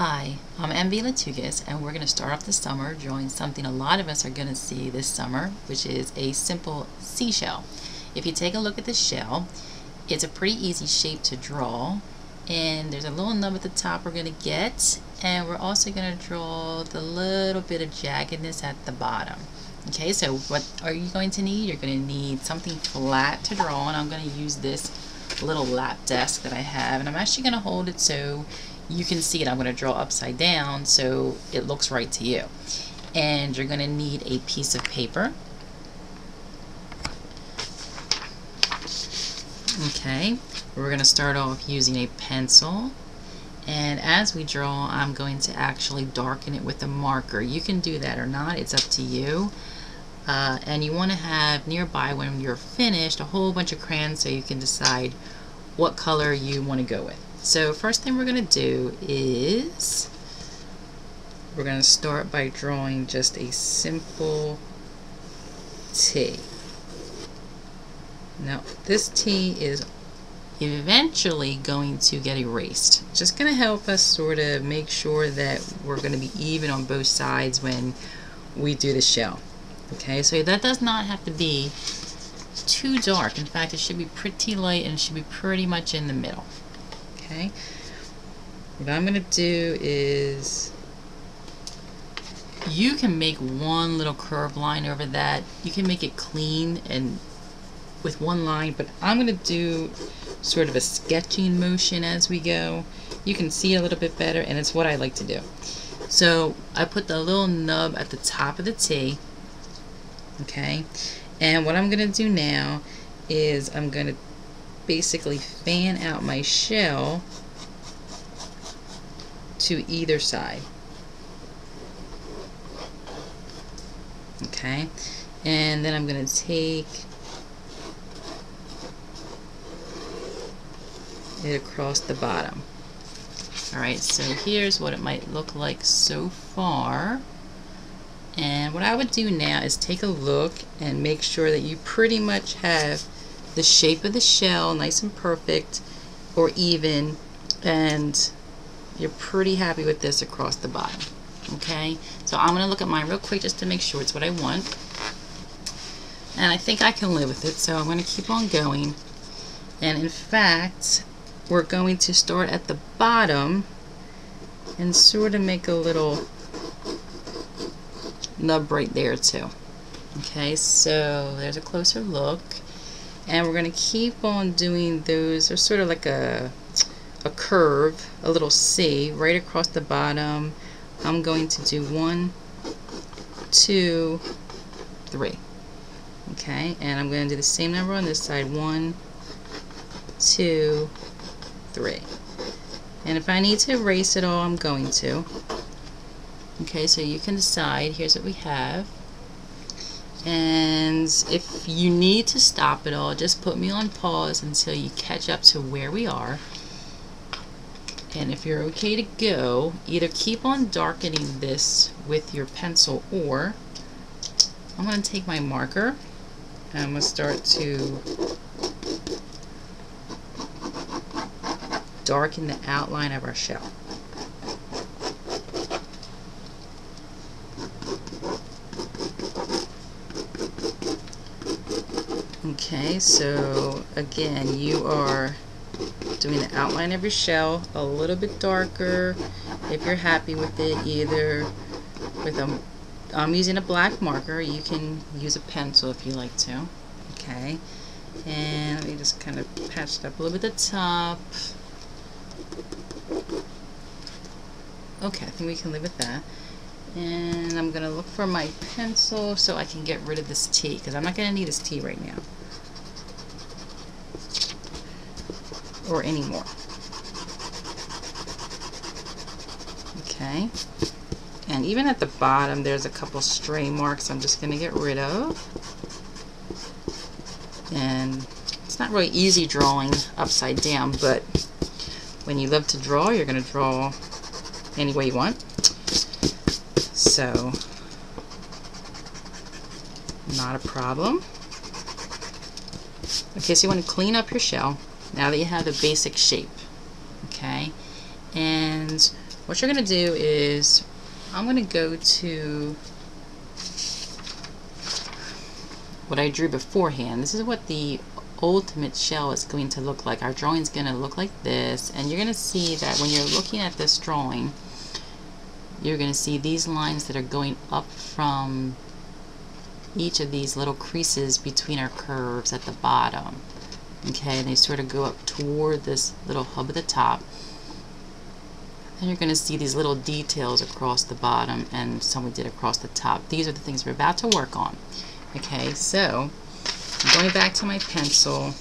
Hi, I'm MV Letukas, and we're going to start off the summer drawing something a lot of us are going to see this summer, which is a simple seashell. If you take a look at the shell, it's a pretty easy shape to draw, and there's a little nub at the top we're going to get, and we're also going to draw the little bit of jaggedness at the bottom. Okay, so what are you going to need? You're going to need something flat to draw, and I'm going to use this little lap desk that I have, and I'm actually going to hold it so you can see it. I'm going to draw upside down so it looks right to you. And you're going to need a piece of paper. Okay, we're going to start off using a pencil, and as we draw I'm going to actually darken it with a marker. You can do that or not, it's up to you. And you want to have nearby, when you're finished, a whole bunch of crayons so you can decide what color you want to go with. So first thing we're going to do is we're going to start by drawing just a simple T. Now this T is eventually going to get erased. Just going to help us sort of make sure that we're going to be even on both sides when we do the shell. Okay, so that does not have to be too dark. In fact, it should be pretty light and it should be pretty much in the middle. Okay, what I'm going to do is, you can make one little curved line over that. You can make it clean and with one line, but I'm going to do sort of a sketching motion as we go. You can see a little bit better, and it's what I like to do. So I put the little nub at the top of the T. Okay, and what I'm going to do now is I'm going to basically fan out my shell to either side. Okay, and then I'm going to take it across the bottom. Alright, so here's what it might look like so far. And what I would do now is take a look and make sure that you pretty much have the shape of the shell nice and perfect or even, and you're pretty happy with this across the bottom. Okay, so I'm going to look at mine real quick just to make sure it's what I want, and I think I can live with it, so I'm going to keep on going. And in fact, we're going to start at the bottom and sort of make a little nub right there too. Okay, so there's a closer look, and we're going to keep on doing those. They're sort of like a curve, a little C right across the bottom. I'm going to do 1, 2, 3. Okay, and I'm going to do the same number on this side. 1, 2, 3. And if I need to erase it all, I'm going to. Okay, so you can decide. Here's what we have. And if you need to stop it all, just put me on pause until you catch up to where we are. And if you're okay to go, either keep on darkening this with your pencil, or I'm going to take my marker and I'm going to start to darken the outline of our shell. Okay, so again, you are doing the outline of your shell a little bit darker. If you're happy with it, either with I'm using a black marker. You can use a pencil if you like to. Okay, and let me just kind of patch it up a little bit at the top. Okay, I think we can live with that. And I'm going to look for my pencil so I can get rid of this T, because I'm not going to need this T right now. Or anymore. Okay. And even at the bottom there's a couple stray marks I'm just going to get rid of. And it's not really easy drawing upside down, but when you love to draw, you're going to draw any way you want. So, not a problem. Okay, so you want to clean up your shell now that you have the basic shape. Okay, and what you're going to do is, I'm going to go to what I drew beforehand. This is what the ultimate shell is going to look like. Our drawing is going to look like this, and you're going to see that when you're looking at this drawing, you're going to see these lines that are going up from each of these little creases between our curves at the bottom. Okay, and they sort of go up toward this little hub at the top. And you're going to see these little details across the bottom, and some we did across the top. These are the things we're about to work on. Okay, so I'm going back to my pencil,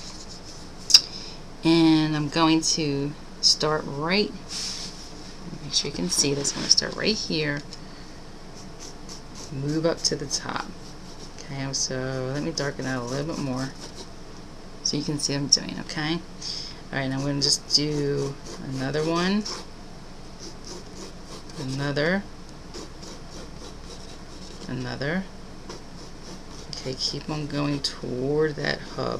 and I'm going to start right, make sure you can see this, I'm going to start right here, move up to the top. Okay, so let me darken that a little bit more so you can see what I'm doing, okay? Alright, now I'm going to just do another one, another. Okay, keep on going toward that hub.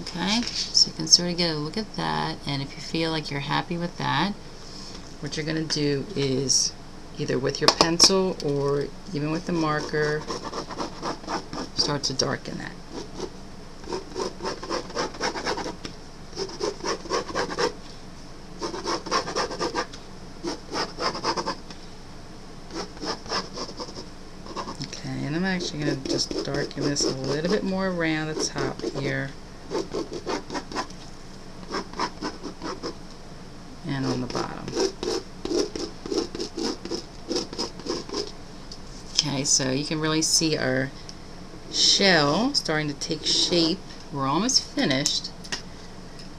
Okay, so you can sort of get a look at that, and if you feel like you're happy with that, what you're going to do is, either with your pencil or even with the marker, start to darken that. And I'm actually going to just darken this a little bit more around the top here and on the bottom. Okay, so you can really see our shell starting to take shape. We're almost finished.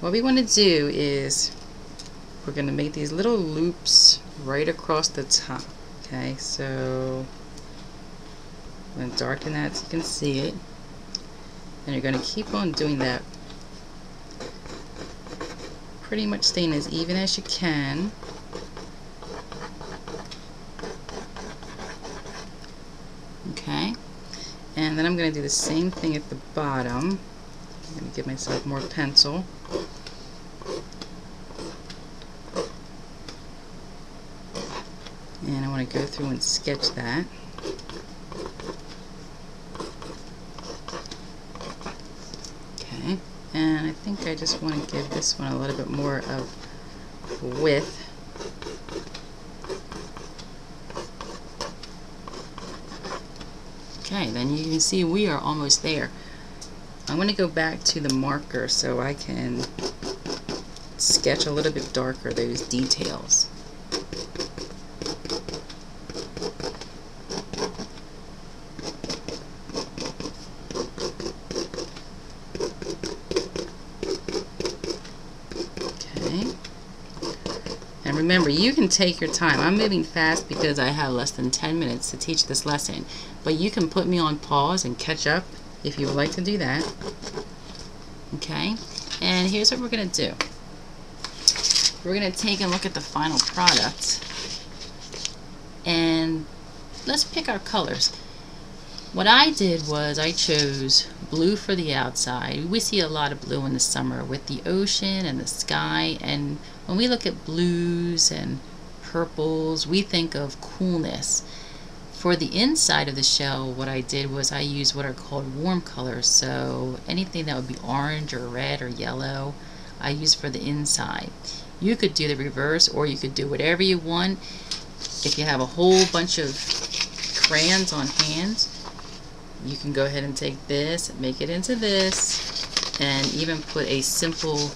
What we want to do is we're going to make these little loops right across the top. Okay, so I'm going to darken that so you can see it, and you're going to keep on doing that, pretty much staying as even as you can. Okay, and then I'm going to do the same thing at the bottom. I'm going to give myself more pencil. And I want to go through and sketch that. Okay, and I think I just want to give this one a little bit more of width. Okay, then you can see we are almost there. I'm going to go back to the marker so I can sketch a little bit darker those details. And remember, you can take your time. I'm moving fast because I have less than 10 minutes to teach this lesson. But you can put me on pause and catch up if you would like to do that. Okay? And here's what we're going to do. We're going to take a look at the final product. And let's pick our colors. What I did was I chose blue for the outside. We see a lot of blue in the summer with the ocean and the sky, and when we look at blues and purples, we think of coolness. For the inside of the shell, what I did was I used what are called warm colors, so anything that would be orange or red or yellow, I use for the inside. You could do the reverse, or you could do whatever you want. If you have a whole bunch of crayons on hand, you can go ahead and take this, make it into this, and even put a simple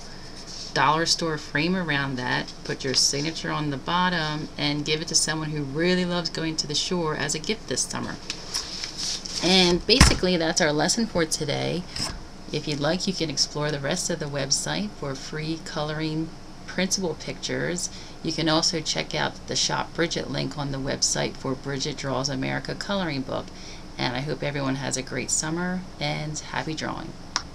dollar store frame around that, put your signature on the bottom, and give it to someone who really loves going to the shore as a gift this summer. And basically that's our lesson for today. If you'd like, you can explore the rest of the website for free coloring printable pictures. You can also check out the Shop Bridget link on the website for Bridget Draws America coloring book. And I hope everyone has a great summer and happy drawing.